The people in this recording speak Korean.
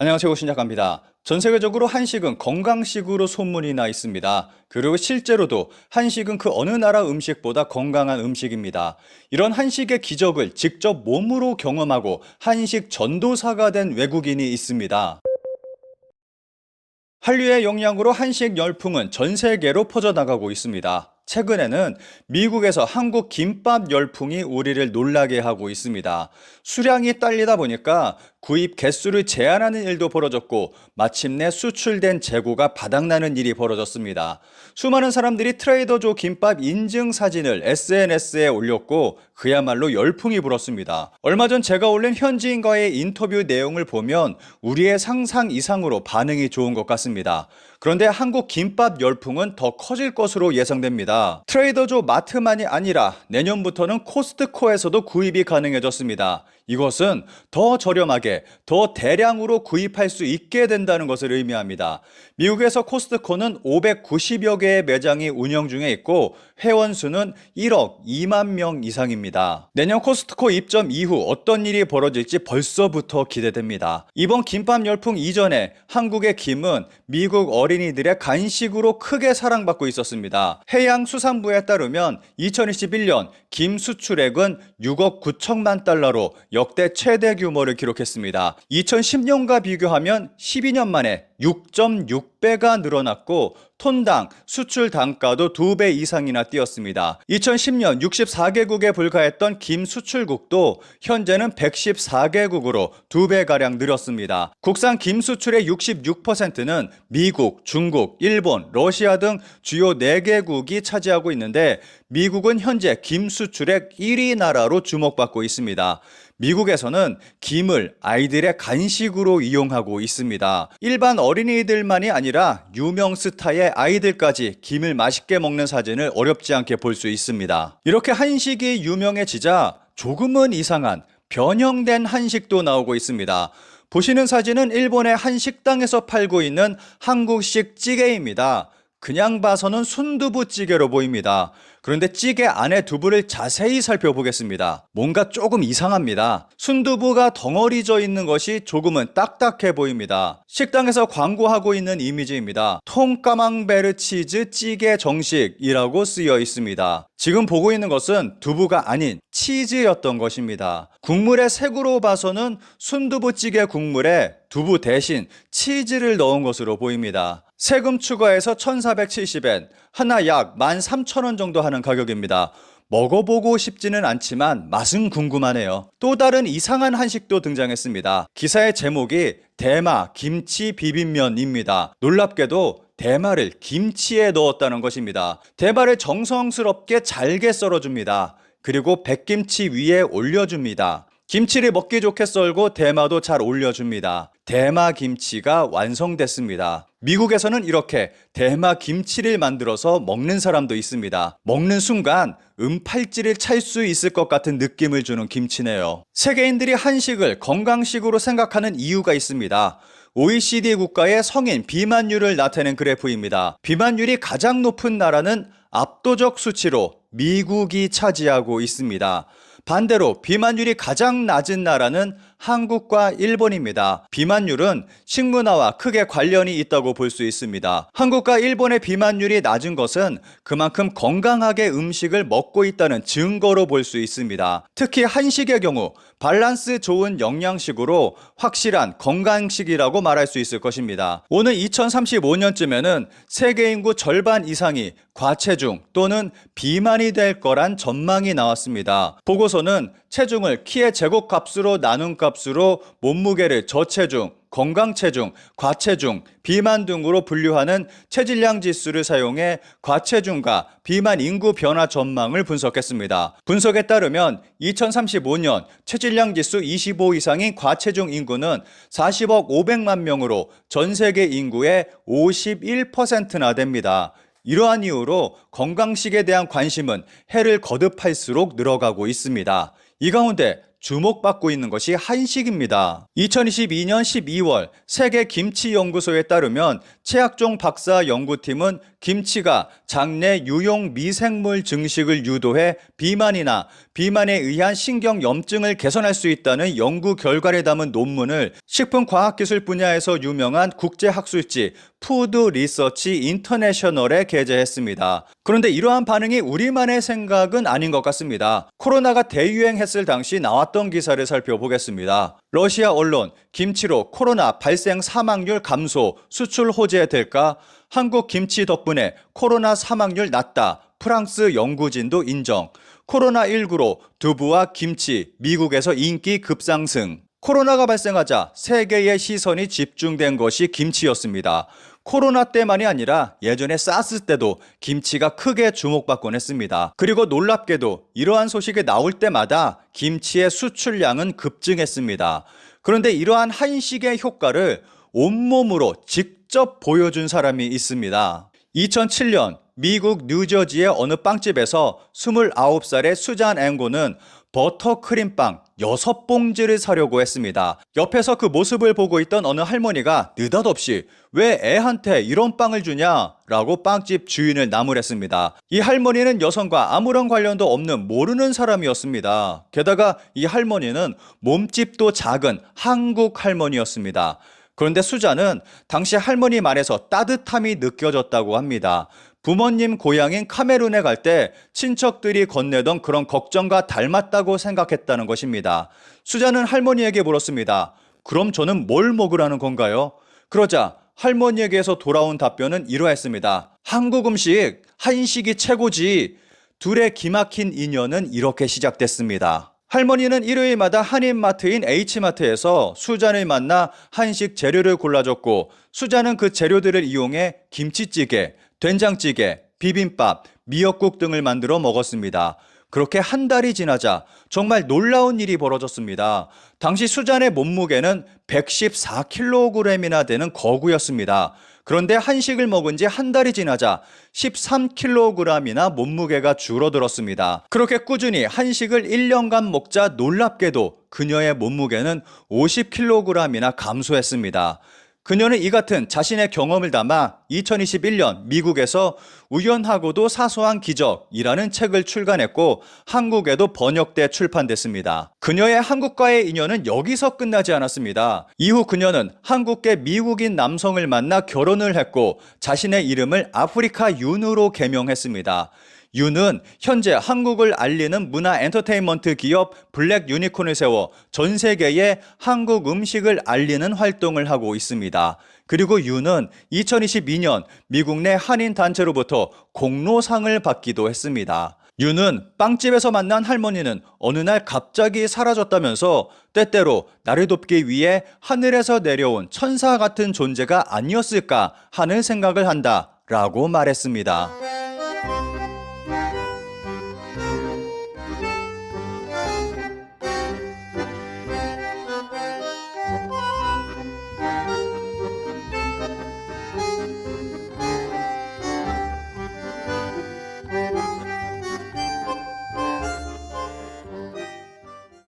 안녕하세요. 신작가입니다. 전 세계적으로 한식은 건강식으로 소문이 나 있습니다. 그리고 실제로도 한식은 그 어느 나라 음식보다 건강한 음식입니다. 이런 한식의 기적을 직접 몸으로 경험하고 한식 전도사가 된 외국인이 있습니다. 한류의 영향으로 한식 열풍은 전 세계로 퍼져나가고 있습니다. 최근에는 미국에서 한국 김밥 열풍이 우리를 놀라게 하고 있습니다. 수량이 딸리다 보니까 구입 개수를 제한하는 일도 벌어졌고 마침내 수출된 재고가 바닥나는 일이 벌어졌습니다. 수많은 사람들이 트레이더조 김밥 인증 사진을 SNS에 올렸고 그야말로 열풍이 불었습니다. 얼마 전 제가 올린 현지인과의 인터뷰 내용을 보면 우리의 상상 이상으로 반응이 좋은 것 같습니다. 그런데 한국 김밥 열풍은 더 커질 것으로 예상됩니다. 트레이더조 마트만이 아니라 내년부터는 코스트코에서도 구입이 가능해졌습니다. 이것은 더 저렴하게, 더 대량으로 구입할 수 있게 된다는 것을 의미합니다. 미국에서 코스트코는 590여 개의 매장이 운영 중에 있고 회원 수는 1억 2만 명 이상입니다. 내년 코스트코 입점 이후 어떤 일이 벌어질지 벌써부터 기대됩니다. 이번 김밥 열풍 이전에 한국의 김은 미국 어린이들의 간식으로 크게 사랑받고 있었습니다. 해양수산부에 따르면 2021년 김 수출액은 6억 9천만 달러로 역대 최대 규모를 기록했습니다. 2010년과 비교하면 12년 만에 6.6배가 늘어났고 톤당 수출 단가도 2배 이상이나 뛰었습니다. 2010년 64개국에 불과했던 김 수출국도 현재는 114개국으로 2배가량 늘었습니다. 국산 김 수출의 66%는 미국, 중국, 일본, 러시아 등 주요 4개국이 차지하고 있는데 미국은 현재 김 수출액 1위 나라로 주목받고 있습니다. 미국에서는 김을 아이들의 간식으로 이용하고 있습니다. 일반 어린이들만이 아니라 유명 스타의 아이들까지 김을 맛있게 먹는 사진을 어렵지 않게 볼 수 있습니다. 이렇게 한식이 유명해지자 조금은 이상한 변형된 한식도 나오고 있습니다. 보시는 사진은 일본의 한 식당에서 팔고 있는 한국식 찌개입니다. 그냥 봐서는 순두부찌개로 보입니다. 그런데 찌개 안에 두부를 자세히 살펴보겠습니다. 뭔가 조금 이상합니다. 순두부가 덩어리져 있는 것이 조금은 딱딱해 보입니다. 식당에서 광고하고 있는 이미지입니다. 통까망베르 치즈 찌개 정식이라고 쓰여 있습니다. 지금 보고 있는 것은 두부가 아닌 치즈였던 것입니다. 국물의 색으로 봐서는 순두부찌개 국물에 두부 대신 치즈를 넣은 것으로 보입니다. 세금 추가해서 1,470엔, 하나 약 13,000원 정도 하는 가격입니다. 먹어보고 싶지는 않지만 맛은 궁금하네요. 또 다른 이상한 한식도 등장했습니다. 기사의 제목이 대마 김치 비빔면입니다. 놀랍게도 대마를 김치에 넣었다는 것입니다. 대마를 정성스럽게 잘게 썰어줍니다. 그리고 백김치 위에 올려줍니다. 김치를 먹기 좋게 썰고 대마도 잘 올려줍니다. 대마 김치가 완성됐습니다. 미국에서는 이렇게 대마 김치를 만들어서 먹는 사람도 있습니다. 먹는 순간 팔찌를 찰 수 있을 것 같은 느낌을 주는 김치네요. 세계인들이 한식을 건강식으로 생각하는 이유가 있습니다. OECD 국가의 성인 비만율을 나타낸 그래프입니다. 비만율이 가장 높은 나라는 압도적 수치로 미국이 차지하고 있습니다. 반대로 비만율이 가장 낮은 나라는 한국과 일본입니다. 비만율은 식문화와 크게 관련이 있다고 볼 수 있습니다. 한국과 일본의 비만율이 낮은 것은 그만큼 건강하게 음식을 먹고 있다는 증거로 볼 수 있습니다. 특히 한식의 경우 밸런스 좋은 영양식으로 확실한 건강식이라고 말할 수 있을 것입니다. 오늘 2035년쯤에는 세계 인구 절반 이상이 과체중 또는 비만이 될 거란 전망이 나왔습니다. 보고서는 체중을 키의 제곱값으로 나눈 값으로 몸무게를 저체중, 건강체중, 과체중, 비만 등으로 분류하는 체질량 지수를 사용해 과체중과 비만 인구 변화 전망을 분석했습니다. 분석에 따르면 2035년 체질량 지수 25 이상인 과체중 인구는 40억 500만 명으로 전 세계 인구의 51%나 됩니다. 이러한 이유로 건강식에 대한 관심은 해를 거듭할수록 늘어가고 있습니다. 이 가운데 주목받고 있는 것이 한식입니다. 2022년 12월 세계 김치 연구소에 따르면 최학종 박사 연구팀은 김치가 장내 유용 미생물 증식을 유도해 비만이나 비만에 의한 신경염증을 개선할 수 있다는 연구 결과를 담은 논문을 식품과학기술 분야에서 유명한 국제학술지 푸드 리서치 인터내셔널에 게재했습니다. 그런데 이러한 반응이 우리만의 생각은 아닌 것 같습니다. 코로나가 대유행했을 당시 나왔던 기사를 살펴보겠습니다. 러시아 언론, 김치로 코로나 발생 사망률 감소, 수출 호재될까? 한국 김치 덕분에 코로나 사망률 낮다. 프랑스 연구진도 인정. 코로나19로 두부와 김치, 미국에서 인기 급상승. 코로나가 발생하자 세계의 시선이 집중된 것이 김치였습니다. 코로나 때만이 아니라 예전에 사스 때도 김치가 크게 주목받곤 했습니다. 그리고 놀랍게도 이러한 소식이 나올 때마다 김치의 수출량은 급증했습니다. 그런데 이러한 한식의 효과를 온몸으로 직접 보여준 사람이 있습니다. 2007년 미국 뉴저지의 어느 빵집에서 29살의 수잔 앵고는 버터크림빵 6봉지를 사려고 했습니다. 옆에서 그 모습을 보고 있던 어느 할머니가 느닷없이 왜 애한테 이런 빵을 주냐? 라고 빵집 주인을 나무랬습니다. 이 할머니는 여성과 아무런 관련도 없는 모르는 사람이었습니다. 게다가 이 할머니는 몸집도 작은 한국 할머니였습니다. 그런데 수잔은 당시 할머니 말에서 따뜻함이 느껴졌다고 합니다. 부모님 고향인 카메룬에 갈 때 친척들이 건네던 그런 걱정과 닮았다고 생각했다는 것입니다. 수잔은 할머니에게 물었습니다. 그럼 저는 뭘 먹으라는 건가요? 그러자 할머니에게서 돌아온 답변은 이러했습니다. 한국 음식, 한식이 최고지. 둘의 기막힌 인연은 이렇게 시작됐습니다. 할머니는 일요일마다 한인마트인 H마트에서 수잔을 만나 한식 재료를 골라줬고 수잔은 그 재료들을 이용해 김치찌개, 된장찌개, 비빔밥, 미역국 등을 만들어 먹었습니다. 그렇게 한 달이 지나자 정말 놀라운 일이 벌어졌습니다. 당시 수잔의 몸무게는 114kg이나 되는 거구였습니다. 그런데 한식을 먹은 지 한 달이 지나자 13kg이나 몸무게가 줄어들었습니다. 그렇게 꾸준히 한식을 1년간 먹자 놀랍게도 그녀의 몸무게는 50kg이나 감소했습니다. 그녀는 이 같은 자신의 경험을 담아 2021년 미국에서 우연하고도 사소한 기적이라는 책을 출간했고 한국에도 번역돼 출판됐습니다. 그녀의 한국과의 인연은 여기서 끝나지 않았습니다. 이후 그녀는 한국계 미국인 남성을 만나 결혼을 했고 자신의 이름을 아프리카 윤으로 개명했습니다. 윤은 현재 한국을 알리는 문화 엔터테인먼트 기업 블랙 유니콘을 세워 전 세계에 한국 음식을 알리는 활동을 하고 있습니다. 그리고 윤은 2022년 미국 내 한인 단체로부터 공로상을 받기도 했습니다. 윤은 빵집에서 만난 할머니는 어느 날 갑자기 사라졌다면서 때때로 나를 돕기 위해 하늘에서 내려온 천사 같은 존재가 아니었을까 하는 생각을 한다 라고 말했습니다.